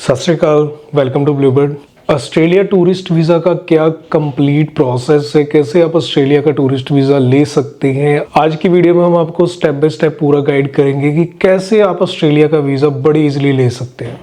सत श्री अकाल, welcome to Bluebird. Australia tourist visa का क्या कंप्लीट प्रोसेस है, कैसे आप ऑस्ट्रेलिया का टूरिस्ट वीज़ा ले सकते हैं। आज की वीडियो में हम आपको स्टेप बाय स्टेप पूरा गाइड करेंगे कि कैसे आप ऑस्ट्रेलिया का वीज़ा बड़ी इजीली ले सकते हैं।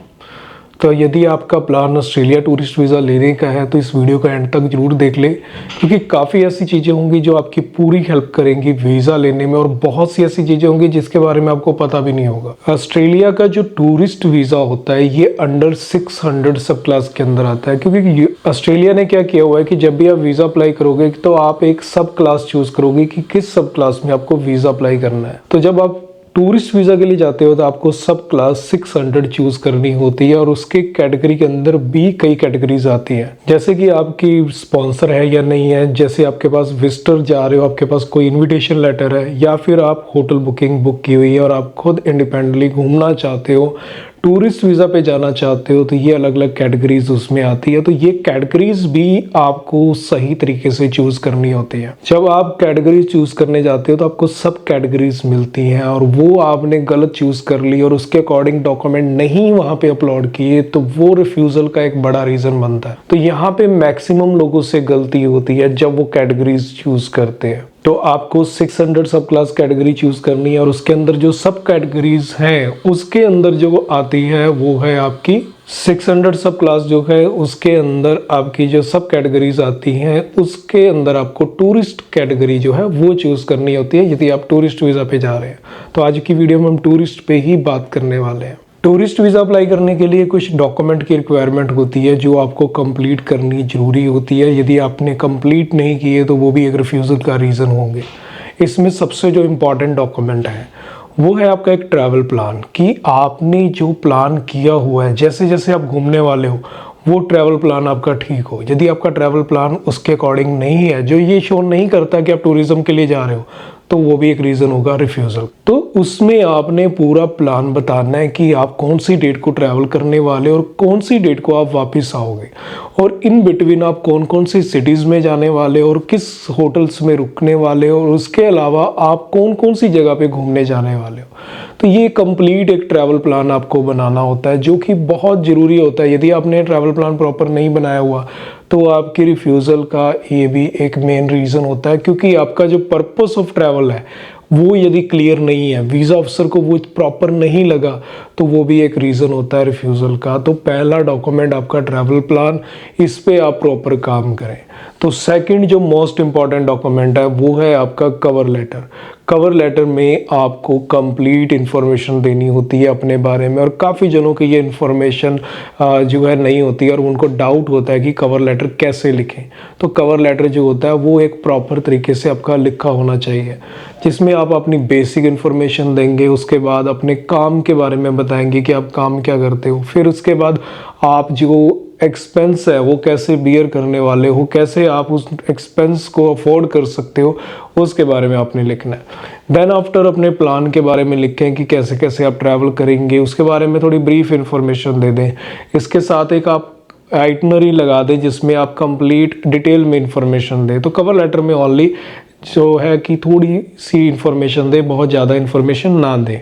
तो यदि आपका प्लान ऑस्ट्रेलिया टूरिस्ट वीज़ा लेने का है तो इस वीडियो का एंड तक जरूर देख लें, क्योंकि काफ़ी ऐसी चीज़ें होंगी जो आपकी पूरी हेल्प करेंगी वीज़ा लेने में, और बहुत सी ऐसी चीज़ें होंगी जिसके बारे में आपको पता भी नहीं होगा। ऑस्ट्रेलिया का जो टूरिस्ट वीज़ा होता है ये अंडर 600 सब क्लास के अंदर आता है, क्योंकि ऑस्ट्रेलिया ने क्या किया हुआ है कि जब भी आप वीज़ा अप्लाई करोगे तो आप एक सब क्लास चूज़ करोगे कि किस सब क्लास में आपको वीज़ा अप्लाई करना है। तो जब आप टूरिस्ट वीज़ा के लिए जाते हो तो आपको सब क्लास 600 चूज़ करनी होती है, और उसके कैटेगरी के अंदर भी कई कैटेगरीज आती हैं, जैसे कि आपकी स्पॉन्सर है या नहीं है, जैसे आपके पास विजिटर जा रहे हो, आपके पास कोई इनविटेशन लेटर है, या फिर आप होटल बुकिंग बुक की हुई है और आप खुद इंडिपेंडेंटली घूमना चाहते हो, टूरिस्ट वीज़ा पे जाना चाहते हो, तो ये अलग अलग कैटेगरीज उसमें आती है। तो ये कैटेगरीज भी आपको सही तरीके से चूज़ करनी होती है। जब आप कैटेगरी चूज़ करने जाते हो तो आपको सब कैटेगरीज मिलती हैं, और वो आपने गलत चूज़ कर ली और उसके अकॉर्डिंग डॉक्यूमेंट नहीं वहाँ पे अपलोड किए तो वो रिफ्यूज़ल का एक बड़ा रीज़न बनता है। तो यहाँ पे मैक्सिमम लोगों से गलती होती है जब वो कैटेगरीज चूज़ करते हैं। तो आपको 600 सब क्लास कैटेगरी चूज़ करनी है, और उसके अंदर जो सब कैटेगरीज हैं उसके अंदर जो आती है वो है आपकी 600 सब क्लास जो है उसके अंदर आपकी जो सब कैटेगरीज आती हैं उसके अंदर आपको टूरिस्ट कैटेगरी जो है वो चूज़ करनी होती है यदि आप टूरिस्ट वीज़ा पे जा रहे हैं। तो आज की वीडियो में हम टूरिस्ट पे ही बात करने वाले हैं। टूरिस्ट वीज़ा अप्लाई करने के लिए कुछ डॉक्यूमेंट की रिक्वायरमेंट होती है जो आपको कंप्लीट करनी ज़रूरी होती है। यदि आपने कंप्लीट नहीं किए तो वो भी एक रिफ्यूज़ल का रीज़न होंगे। इसमें सबसे जो इम्पॉर्टेंट डॉक्यूमेंट है वो है आपका एक ट्रैवल प्लान, कि आपने जो प्लान किया हुआ है जैसे जैसे आप घूमने वाले हो वो ट्रैवल प्लान आपका ठीक हो। यदि आपका ट्रैवल प्लान उसके अकॉर्डिंग नहीं है, जो ये शो नहीं करता कि आप टूरिज्म के लिए जा रहे हो, तो वो भी एक रीज़न होगा रिफ्यूज़ल। तो उसमें आपने पूरा प्लान बताना है कि आप कौन सी डेट को ट्रैवल करने वाले और कौन सी डेट को आप वापस आओगे, और इन बिटवीन आप कौन कौन सी सिटीज़ में जाने वाले और किस होटल्स में रुकने वाले, और उसके अलावा आप कौन कौन सी जगह पे घूमने जाने वाले हो। तो ये कंप्लीट एक ट्रैवल प्लान आपको बनाना होता है, जो कि बहुत ज़रूरी होता है। यदि आपने ट्रैवल प्लान प्रॉपर नहीं बनाया हुआ तो आपकी रिफ्यूज़ल का ये भी एक मेन रीज़न होता है, क्योंकि आपका जो पर्पस ऑफ ट्रैवल है वो यदि क्लियर नहीं है, वीज़ा ऑफिसर को वो प्रॉपर नहीं लगा, तो वो भी एक रीज़न होता है रिफ्यूज़ल का। तो पहला डॉक्यूमेंट आपका ट्रैवल प्लान, इस पे आप प्रॉपर काम करें। तो सेकंड जो मोस्ट इम्पॉर्टेंट डॉक्यूमेंट है वो है आपका कवर लेटर। कवर लेटर में आपको कंप्लीट इन्फॉर्मेशन देनी होती है अपने बारे में, और काफ़ी जनों की ये इन्फॉर्मेशन जो है नहीं होती है और उनको डाउट होता है कि कवर लेटर कैसे लिखें। तो कवर लेटर जो होता है वो एक प्रॉपर तरीके से आपका लिखा होना चाहिए, जिसमें आप अपनी बेसिक इन्फॉर्मेशन देंगे, उसके बाद अपने काम के बारे में बताएंगे कि आप काम क्या करते हो, फिर उसके बाद आप जो एक्सपेंस है वो कैसे बियर करने वाले हो, कैसे आप उस एक्सपेंस को अफोर्ड कर सकते हो, उसके बारे में आपने लिखना है। देन आफ्टर अपने प्लान के बारे में लिखें कि कैसे कैसे आप ट्रैवल करेंगे, उसके बारे में थोड़ी ब्रीफ इन्फॉर्मेशन दे दें। इसके साथ एक आप आइटनरी लगा दें जिसमें आप कंप्लीट डिटेल में इंफॉर्मेशन दें। तो कवर लेटर में ओनली जो है कि थोड़ी सी इंफॉर्मेशन दें, बहुत ज़्यादा इंफॉर्मेशन ना दें।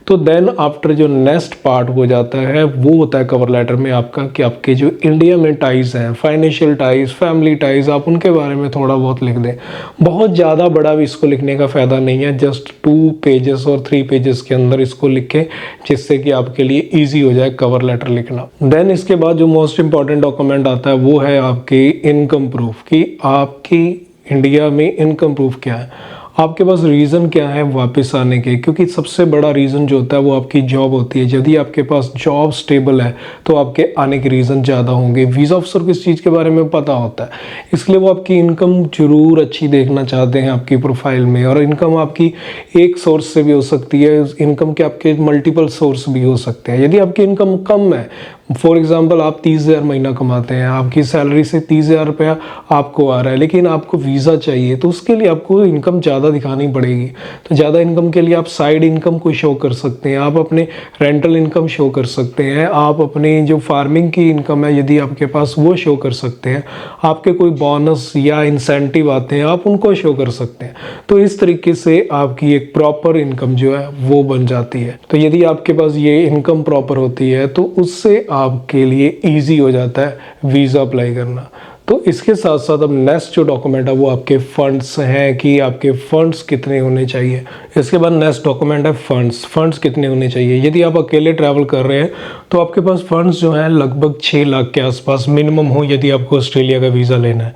तो देन आफ्टर जो नेक्स्ट पार्ट हो जाता है वो होता है कवर लेटर में आपका कि आपके जो इंडिया में टाइज हैं, फाइनेंशियल टाइज, फैमिली टाइज, आप उनके बारे में थोड़ा बहुत लिख दें। बहुत ज़्यादा बड़ा भी इसको लिखने का फ़ायदा नहीं है, जस्ट 2 पेजेस और 3 पेजेस के अंदर इसको लिखें, जिससे कि आपके लिए ईजी हो जाए कवर लेटर लिखना। देन इसके बाद जो मोस्ट इंपॉर्टेंट डॉक्यूमेंट आता है वो है आपकी इनकम प्रूफ, कि आपकी इंडिया में इनकम प्रूफ क्या है, आपके पास रीज़न क्या है वापस आने के, क्योंकि सबसे बड़ा रीज़न जो होता है वो आपकी जॉब होती है। यदि आपके पास जॉब स्टेबल है तो आपके आने के रीज़न ज़्यादा होंगे। वीज़ा ऑफिसर को इस चीज़ के बारे में पता होता है, इसलिए वो आपकी इनकम जरूर अच्छी देखना चाहते हैं आपकी प्रोफाइल में। और इनकम आपकी एक सोर्स से भी हो सकती है, इनकम के आपके मल्टीपल सोर्स भी हो सकते हैं। यदि आपकी इनकम कम है, फॉर एग्जांपल आप 30,000 महीना कमाते हैं, आपकी सैलरी से 30,000 रुपया आपको आ रहा है, लेकिन आपको वीज़ा चाहिए, तो उसके लिए आपको इनकम ज़्यादा दिखानी पड़ेगी। तो ज़्यादा इनकम के लिए आप साइड इनकम को शो कर सकते हैं, आप अपने रेंटल इनकम शो कर सकते हैं, आप अपनी जो फार्मिंग की इनकम है यदि आपके पास वो शो कर सकते हैं, आपके कोई बोनस या इंसेंटिव आते हैं आप उनको शो कर सकते हैं। तो इस तरीके से आपकी एक प्रॉपर इनकम जो है वो बन जाती है। तो यदि आपके पास ये इनकम प्रॉपर होती है तो उससे आपके लिए ईजी हो जाता है वीज़ा अप्लाई करना। तो इसके साथ साथ अब नेक्स्ट जो डॉक्यूमेंट है वो आपके फंड्स हैं कि आपके फंड्स कितने होने चाहिए। इसके बाद नेक्स्ट डॉक्यूमेंट है फंड्स कितने होने चाहिए। यदि आप अकेले ट्रैवल कर रहे हैं तो आपके पास फंड्स जो हैं लगभग 6 लाख के आसपास मिनिमम हो। यदि आपको ऑस्ट्रेलिया का वीज़ा लेना है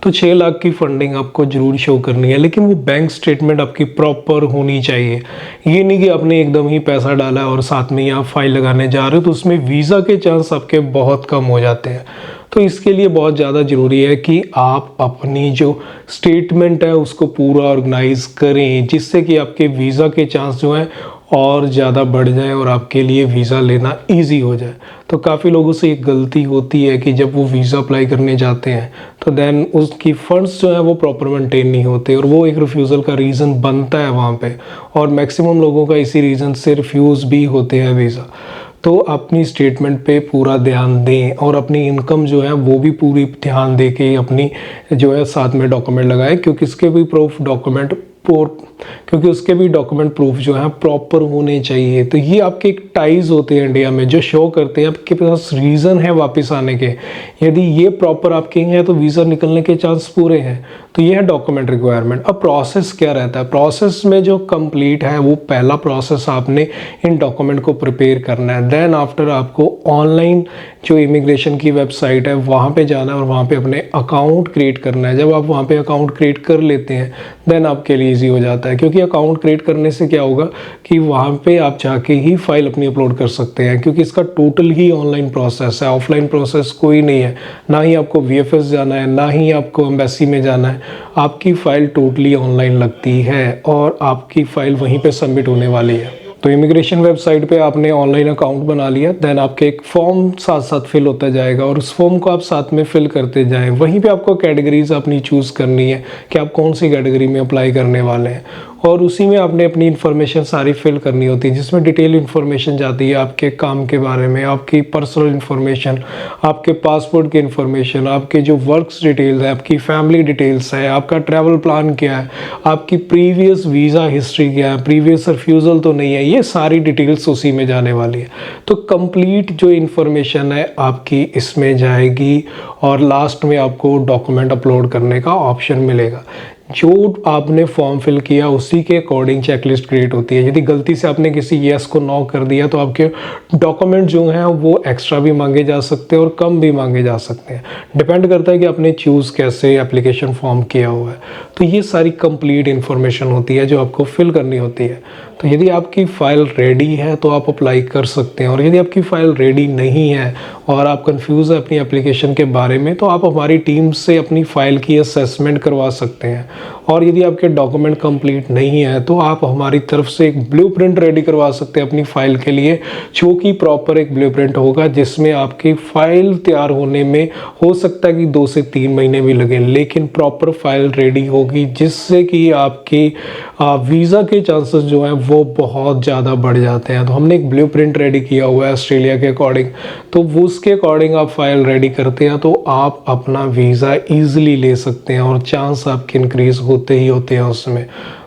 तो 6 लाख की फंडिंग आपको ज़रूर शो करनी है, लेकिन वो बैंक स्टेटमेंट आपकी प्रॉपर होनी चाहिए। ये नहीं कि आपने एकदम ही पैसा डाला और साथ में ही आप फाइल लगाने जा रहे हो तो उसमें वीज़ा के चांस आपके बहुत कम हो जाते हैं। तो इसके लिए बहुत ज़्यादा ज़रूरी है कि आप अपनी जो स्टेटमेंट है उसको पूरा ऑर्गेनाइज करें, जिससे कि आपके वीज़ा के चांस जो हैं और ज़्यादा बढ़ जाए और आपके लिए वीज़ा लेना इजी हो जाए। तो काफ़ी लोगों से एक गलती होती है कि जब वो वीज़ा अप्लाई करने जाते हैं तो देन उसकी फ़ंड्स जो है वो प्रॉपर मेंटेन नहीं होते और वो एक रिफ्यूज़ल का रीज़न बनता है वहाँ पे, और मैक्सिमम लोगों का इसी रीज़न से रिफ्यूज़ भी होते हैं वीज़ा। तो अपनी स्टेटमेंट पे पूरा ध्यान दें और अपनी इनकम जो है वो भी पूरी ध्यान दे के अपनी जो है साथ में डॉक्यूमेंट लगाएं, क्योंकि उसके भी डॉक्यूमेंट प्रूफ जो है प्रॉपर होने चाहिए। तो ये आपके एक टाइज होते हैं इंडिया में जो शो करते हैं आपके पास रीज़न है वापस आने के। यदि ये प्रॉपर आपके हैं तो वीज़ा निकलने के चांस पूरे हैं। तो ये है डॉक्यूमेंट रिक्वायरमेंट। अब प्रोसेस क्या रहता है, प्रोसेस में जो कंप्लीट है वो पहला प्रोसेस आपने इन डॉक्यूमेंट को प्रिपेयर करना है। देन आफ्टर आपको ऑनलाइन जो इमिग्रेशन की वेबसाइट है वहाँ पे जाना है और वहाँ पे अपने अकाउंट क्रिएट करना है। जब आप वहाँ पे अकाउंट क्रिएट कर लेते हैं देन आपके लिए ईजी हो जाता है, क्योंकि अकाउंट क्रिएट करने से क्या होगा कि वहाँ पे आप जाके ही फाइल अपनी अपलोड कर सकते हैं, क्योंकि इसका टोटल ही ऑनलाइन प्रोसेस है, ऑफलाइन प्रोसेस कोई नहीं है। ना ही आपको VFS जाना है, ना ही आपको एम्बेसी में जाना है। आपकी फ़ाइल टोटली ऑनलाइन लगती है और आपकी फ़ाइल वहीं पे सबमिट होने वाली है। तो इमिग्रेशन वेबसाइट पे आपने ऑनलाइन अकाउंट बना लिया, देन आपके एक फॉर्म साथ साथ फिल होता जाएगा और उस फॉर्म को आप साथ में फिल करते जाएं। वहीं पे आपको कैटेगरीज अपनी चूज़ करनी है कि आप कौन सी कैटेगरी में अप्लाई करने वाले हैं, और उसी में आपने अपनी इन्फॉर्मेशन सारी फिल करनी होती है, जिसमें डिटेल इन्फॉर्मेशन जाती है आपके काम के बारे में, आपकी पर्सनल इन्फॉर्मेशन, आपके पासपोर्ट की इन्फॉर्मेशन, आपके जो वर्क्स डिटेल्स है, आपकी फैमिली डिटेल्स है, आपका ट्रैवल प्लान क्या है, आपकी प्रीवियस वीज़ा हिस्ट्री क्या है, प्रीवियस रिफ्यूज़ल तो नहीं है, ये सारी डिटेल्स उसी में जाने वाली है। तो कंप्लीट जो इन्फॉर्मेशन है आपकी इसमें जाएगी और लास्ट में आपको डॉक्यूमेंट अपलोड करने का ऑप्शन मिलेगा। जो आपने फॉर्म फिल किया उसी के अकॉर्डिंग चेकलिस्ट क्रिएट होती है। यदि गलती से आपने किसी येस को नो कर दिया तो आपके डॉक्यूमेंट जो हैं वो एक्स्ट्रा भी मांगे जा सकते हैं और कम भी मांगे जा सकते हैं, डिपेंड करता है कि आपने चूज़ कैसे एप्लीकेशन फॉर्म किया हुआ है। तो ये सारी कंप्लीट इन्फॉर्मेशन होती है जो आपको फिल करनी होती है। तो यदि आपकी फ़ाइल रेडी है तो आप अप्लाई कर सकते हैं, और यदि आपकी फ़ाइल रेडी नहीं है और आप कंफ्यूज है अपनी एप्लीकेशन के बारे में तो आप हमारी टीम से अपनी फ़ाइल की असेसमेंट करवा सकते हैं। और यदि आपके डॉक्यूमेंट कंप्लीट नहीं है तो आप हमारी तरफ से एक ब्लूप्रिंट रेडी करवा सकते हैं अपनी फ़ाइल के लिए, जो कि प्रॉपर एक ब्लूप्रिंट होगा जिसमें आपकी फ़ाइल तैयार होने में हो सकता है कि 2 से 3 महीने भी लगें, लेकिन प्रॉपर फाइल रेडी होगी जिससे कि आपकी वीज़ा के चांसेस जो हैं वो बहुत ज़्यादा बढ़ जाते हैं। तो हमने एक ब्लूप्रिंट रेडी किया हुआ है ऑस्ट्रेलिया के अकॉर्डिंग, तो वो उसके अकॉर्डिंग आप फाइल रेडी करते हैं तो आप अपना वीज़ा ईजिली ले सकते हैं और चांस आपके इंक्रीज़ होते ही होते हैं उसमें।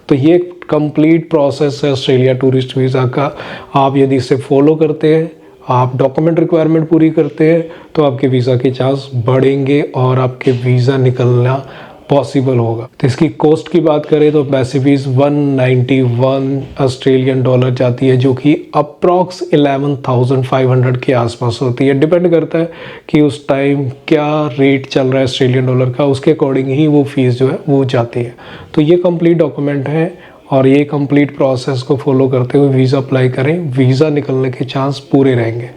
तो ये कंप्लीट प्रोसेस है ऑस्ट्रेलिया टूरिस्ट वीज़ा का। आप यदि इसे फॉलो करते हैं, आप डॉक्यूमेंट रिक्वायरमेंट पूरी करते हैं तो आपके वीज़ा के चांस बढ़ेंगे और आपके वीज़ा निकलना पॉसिबल होगा। तो इसकी कॉस्ट की बात करें तो एम्बेसी फीस 191 ऑस्ट्रेलियन डॉलर जाती है, जो कि अप्रॉक्स 11,500 के आसपास होती है। डिपेंड करता है कि उस टाइम क्या रेट चल रहा है ऑस्ट्रेलियन डॉलर का, उसके अकॉर्डिंग ही वो फीस जो है वो जाती है। तो ये कंप्लीट डॉक्यूमेंट है और ये कंप्लीट प्रोसेस को फॉलो करते हुए वीज़ा अप्लाई करें, वीज़ा निकलने के चांस पूरे रहेंगे।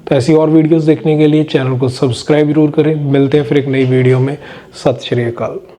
तो ऐसी और वीडियोस देखने के लिए चैनल को सब्सक्राइब जरूर करें। मिलते हैं फिर एक नई वीडियो में। सत श्री अकाल।